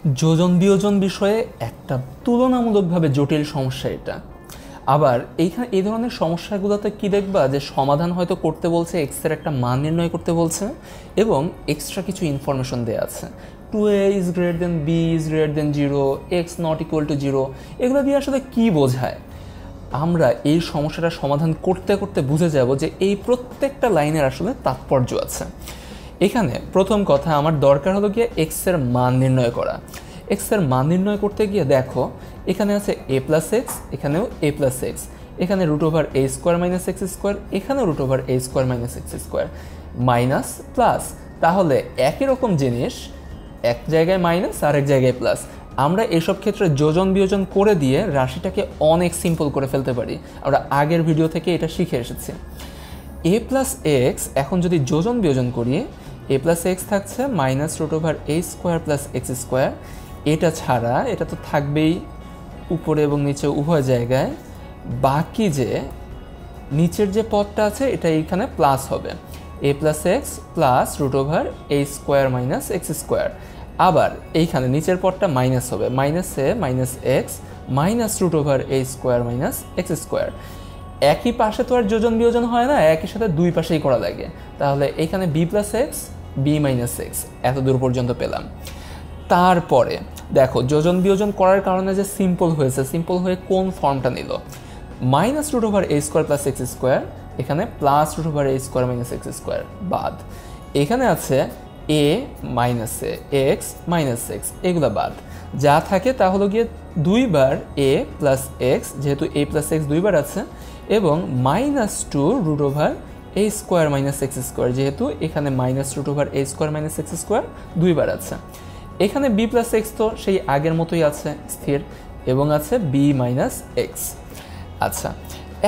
যোজন বিয়োজন বিষয়ে একটা তুলনামূলকভাবে জটিল সমস্যা এটা। আবার এই ধরনের সমস্যাগুলোতে কি দেখবা যে সমাধান হয়তো করতে বলছে, এক্সের একটা মান নির্ণয় করতে বলছে এবং এক্সট্রা কিছু ইনফরমেশন দেওয়া আছে, 2a is greater than b is greater than 0, x not equal to 0। এগুলো দিয়ে আসলে কী বোঝায়? আমরা এই সমস্যাটা সমাধান করতে করতে বুঝে যাব যে এই প্রত্যেকটা লাইনের আসলে তাৎপর্য আছে। এখানে প্রথম কথা আমার দরকার হলো গিয়ে এক্সের মান নির্ণয় করা। এক্সের মান নির্ণয় করতে গিয়ে দেখো এখানে আছে a প্লাস এক্স, এখানেও a প্লাস এক্স, এখানে root over a square minus x square, এখানেও root over a square minus x square, minus plus. তাহলে একই রকম জিনিস এক জায়গায় মাইনাস আর এক জায়গায় প্লাস। আমরা এসব ক্ষেত্রে যোজন বিয়োজন করে দিয়ে রাশিটাকে অনেক সিম্পল করে ফেলতে পারি। আমরা আগের ভিডিও থেকে এটা শিখে এসেছি। a প্লাস এক্স এখন যদি যোজন বিয়োজন করি, a প্লাস এক্স থাকছে minus root over a square plus x square. এটা ছাড়া এটা তো থাকবেই উপরে এবং নিচে উভয় জায়গায়। বাকি যে নিচের যে পদটা আছে এটা এইখানে প্লাস হবে, a plus x plus root over a square minus x square. আবার এইখানে নিচের পদটা মাইনাস হবে, minus a minus x minus root over a square minus x square. একই পাশে তো আর যোজন বিয়োজন হয় না, একই সাথে দুই পাশেই করা লাগে। তাহলে এখানে b plus x b minus x, এত দূর পর্যন্ত পেলাম। তারপরে দেখো যোজন বিয়োজন করার কারণে যে সিম্পল হয়েছে, সিম্পল হয়ে কোন ফর্মটা নিল, minus root over a square plus x square, এখানে plus root over a square minus x square বাদ। এখানে আছে a minus a x minus x, এগুলো বাদ। যা থাকে তা হলো গিয়ে দুইবার a প্লাস এক্স, যেহেতু a প্লাস এক্স দুইবার আছে, এবং minus two root over a square minus x square, যেহেতু এখানে minus root over a square minus x square দুইবার আছে। এখানে b প্লাস এক্স তো সেই আগের মতোই আছে স্থির, এবং আছে b মাইনাস এক্স। আচ্ছা,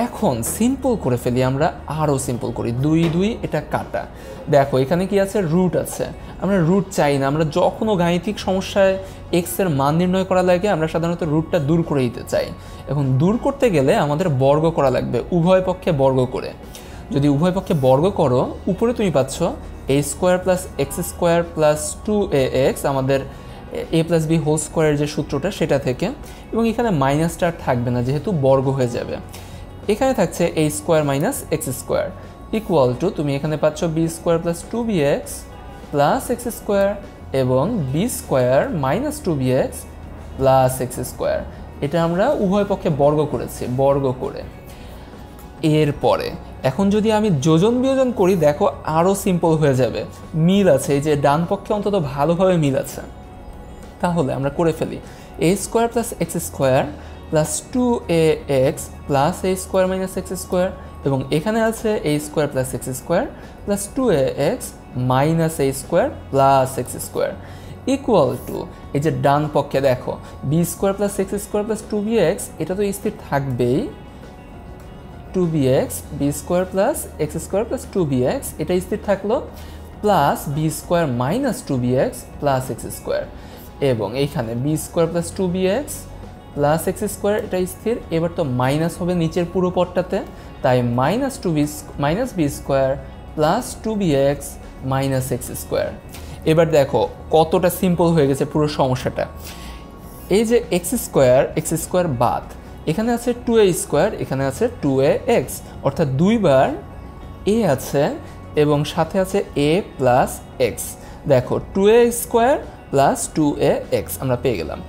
এখন সিম্পল করে ফেলি, আমরা আরও সিম্পল করি। দুই দুই এটা কাটা। দেখো এখানে কি আছে, রুট আছে। আমরা রুট চাই না, আমরা যখনও গাণিতিক সমস্যায় এক্সের মান নির্ণয় করা লাগে আমরা সাধারণত রুটটা দূর করে দিতে চাই। এখন দূর করতে গেলে আমাদের বর্গ করা লাগবে, উভয় পক্ষে বর্গ করে। যদি উভয় পক্ষে বর্গ করো, উপরে তুমি পাচ্ছ a square plus x square plus 2ax, আমাদের a প্লাস বি হোল স্কোয়ারের যে সূত্রটা সেটা থেকে, এবং এখানে মাইনাসটা থাকবে না যেহেতু বর্গ হয়ে যাবে। এখানে থাকছে a square minus x square equal to, তুমি এখানে পাচ্ছ b square plus 2bx plus x square এবং b square minus 2bx plus x square. এটা আমরা উভয় পক্ষে বর্গ করেছি, বর্গ করে। এরপরে এখন যদি আমি যোজন বিয়োজন করি, দেখো আরও সিম্পল হয়ে যাবে, মিল আছে, এই যে ডান পক্ষে অন্তত ভালোভাবে মিল আছে। তাহলে আমরা করে ফেলি a square plus x square plus 2ax plus a square minus x square, এবং এখানে আছে a square plus x square plus 2ax minus a square plus x square equal to, এই যে ডান পক্ষে দেখো b square plus x square plus 2bx, এটা তো স্থির থাকবেই, 2bx b square plus x square plus 2bx, এটা স্থির থাকলো, plus b square minus 2bx plus x square, এবং এইখানে b square plus 2bx plus x square, এটা স্থির। এবার তো মাইনাস হবে নিচের পুরো পদটাতে, তাই minus b square plus 2bx minus x square. এবার দেখো কতটা সিম্পল হয়ে গেছে পুরো সমস্যাটা। এই যে এক্স স্কোয়ার বাদ, এখানে আছে 2a স্কোয়ার, এখানে আছে 2ax, অর্থাৎ দুইবার a আছে এবং সাথে আছে a প্লাস এক্স। দেখো 2a স্কোয়ার প্লাস 2ax আমরা পেয়ে গেলাম।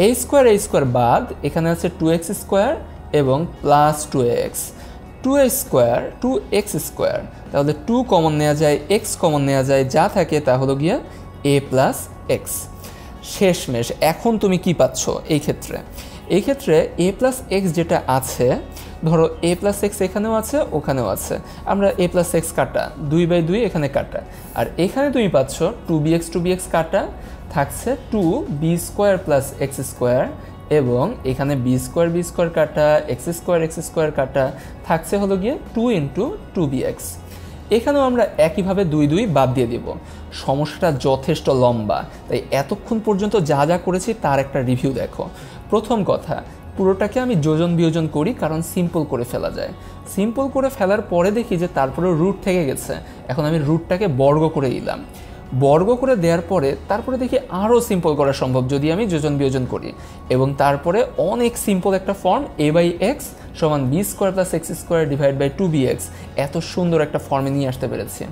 a স্কোয়ার বাদ, এখানে আছে 2x স্কোয়ার এবং প্লাস 2ax, 2x স্কোয়ার, তাহলে 2 কমন নেওয়া যায়, x কমন নেওয়া যায়, যা থাকে তা হলো গিয়া a প্লাস এক্স। শেষমেশ এখন তুমি কি পাচ্ছ এই ক্ষেত্রে a প্লাস এক্স যেটা আছে, ধরো a প্লাস এক্স এখানেও আছে ওখানেও আছে, আমরা a প্লাস এক্স কাটা, 2/2 এখানে কাটা, আর এখানে তুমি পাচ্ছ 2bx কাটা, থাকছে 2b square plus x square, এবং এখানে b স্কোয়ার কাটা, এক্স স্কোয়ার কাটা, থাকছে হলো গিয়ে 2 ইন্টু 2bx। এখানেও আমরা একইভাবে 2 বাদ দিয়ে দিব। সমস্যাটা যথেষ্ট লম্বা, তাই এতক্ষণ পর্যন্ত যা যা করেছি তার একটা রিভিউ দেখো। প্রথম কথা, পুরোটাকে আমি যোজন বিয়োজন করি কারণ সিম্পল করে ফেলা যায়। সিম্পল করে ফেলার পরে দেখি যে তারপরে রুট থেকে গেছে, এখন আমি রুটটাকে বর্গ করে দিলাম। বর্গ করে দেওয়ার পরে তারপরে দেখি আরও সিম্পল করা সম্ভব যদি আমি যোজন বিয়োজন করি, এবং তারপরে অনেক সিম্পল একটা ফর্ম a/x সমান b² + x² divide by 2bx, এত সুন্দর একটা ফর্মে নিয়ে আসতে পেরেছি।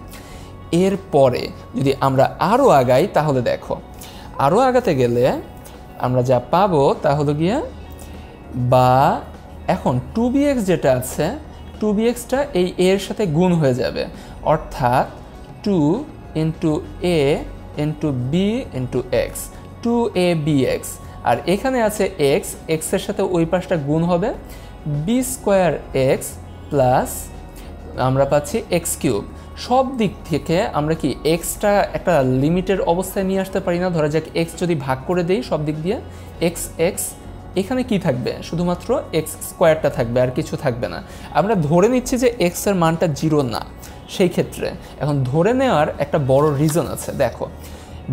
এরপরে যদি আমরা আরও আগাই তাহলে দেখো, আরও আগাতে গেলে আমরা যা পাবো তা হলো গিয়ে, বা এখন 2bx যেটা আছে 2bxটা এই এর সাথে গুণ হয়ে যাবে, অর্থাৎ 2 × a × b × x, 2abx। আর এখানে আছে x, x এর সাথে ওই পাশটা গুণ হবে b² x প্লাস আমরা পাচ্ছি x³ সব দিক থেকে আমরা কি এক্সটা একটা লিমিটের অবস্থায় নিয়ে আসতে পারি না? ধরা যাক এক্স যদি ভাগ করে দেই সব দিক দিয়ে, এক্স এক্স, এখানে কি থাকবে? শুধুমাত্র x² থাকবে, আর কিছু থাকবে না। আমরা ধরে নিচ্ছি যে x এর মানটা 0 না, সেই ক্ষেত্রে এখন ধরে নেওয়ার একটা বড় রিজন আছে। দেখো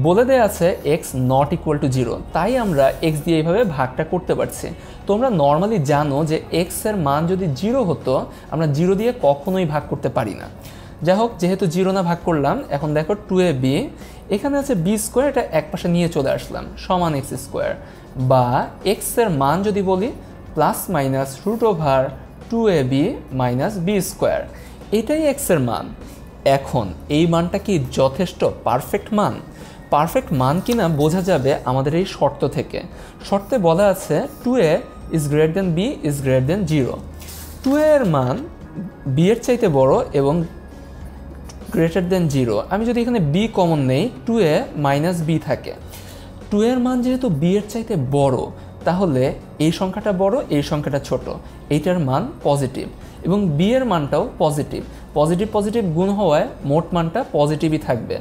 বলে দেয়া আছে x not = 0, তাই আমরা x দিয়ে এইভাবে ভাগটা করতে পারছি। তোমরা নর্মালি জানো যে x এর মান যদি 0 হতো আমরা 0 দিয়ে কখনোই ভাগ করতে পারি না। যাই হোক, যেহেতু 0 না ভাগ করলাম, এখন দেখো 2ab, এখানে আছে b², এটা এক পাশে নিয়ে চলে আসলাম, সমান x², বা x এর মান যদি বলি ±√2ab - b², এটাই x এর মান। এখন এই মানটা কি যথেষ্ট পারফেক্ট মান? পারফেক্ট মান কিনা বোঝা যাবে আমাদের এই শর্ত থেকে। শর্তে বলা আছে 2a > b > 0, 2a এর মান b এর চাইতে বড় এবং > 0। আমি যদি এখানে b কমন নেই, 2a - b থাকে। 2 এর মান যেহেতু b এর চাইতে বড়, তাহলে এই সংখ্যাটা বড়, এই সংখ্যাটা ছোট, এইটার মান পজিটিভ, এবং b এর মানটাও পজিটিভ। পজিটিভ পজিটিভ গুণ হওয়ায় মোট মানটা পজিটিভই থাকবে।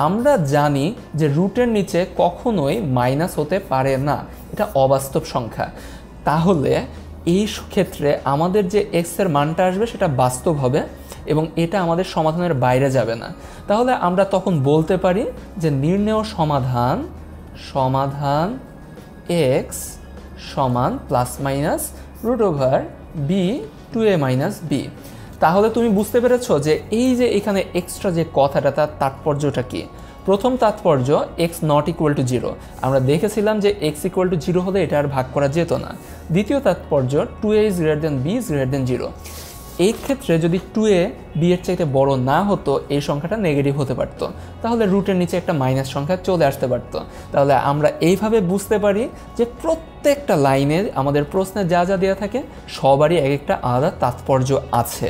আমরা জানি যে রুটের নিচে কখনোই মাইনাস হতে পারে না, এটা অবাস্তব সংখ্যা। তাহলে এই ক্ষেত্রে আমাদের যে x এর মানটা আসবে সেটা বাস্তব হবে এবং এটা আমাদের সমাধানের বাইরে যাবে না। তাহলে আমরা তখন বলতে পারি যে নির্ণেয় সমাধান x সমান ±√b 2a - b। তাহলে তুমি বুঝতে পেরেছো যে এই যে এখানে এক্সট্রা যে কথাটা, তার তাৎপর্যটা কি? প্রথম তাৎপর্য x not = 0, আমরা দেখেছিলাম যে x = 0 হলে এটা আর ভাগ করা যেত না। দ্বিতীয় তাৎপর্য 2a > b > 0, এই ক্ষেত্রে যদি 2a b এর চাইতে বড় না হতো এই সংখ্যাটা নেগেটিভ হতে পারতো, তাহলে রুটের নিচে একটা মাইনাস সংখ্যা চলে আসতে পারতো। তাহলে আমরা এইভাবে বুঝতে পারি যে প্রত্যেকটা লাইনে আমাদের প্রশ্নে যা যা দেওয়া থাকে সবারই এক একটা আলাদা তাৎপর্য আছে।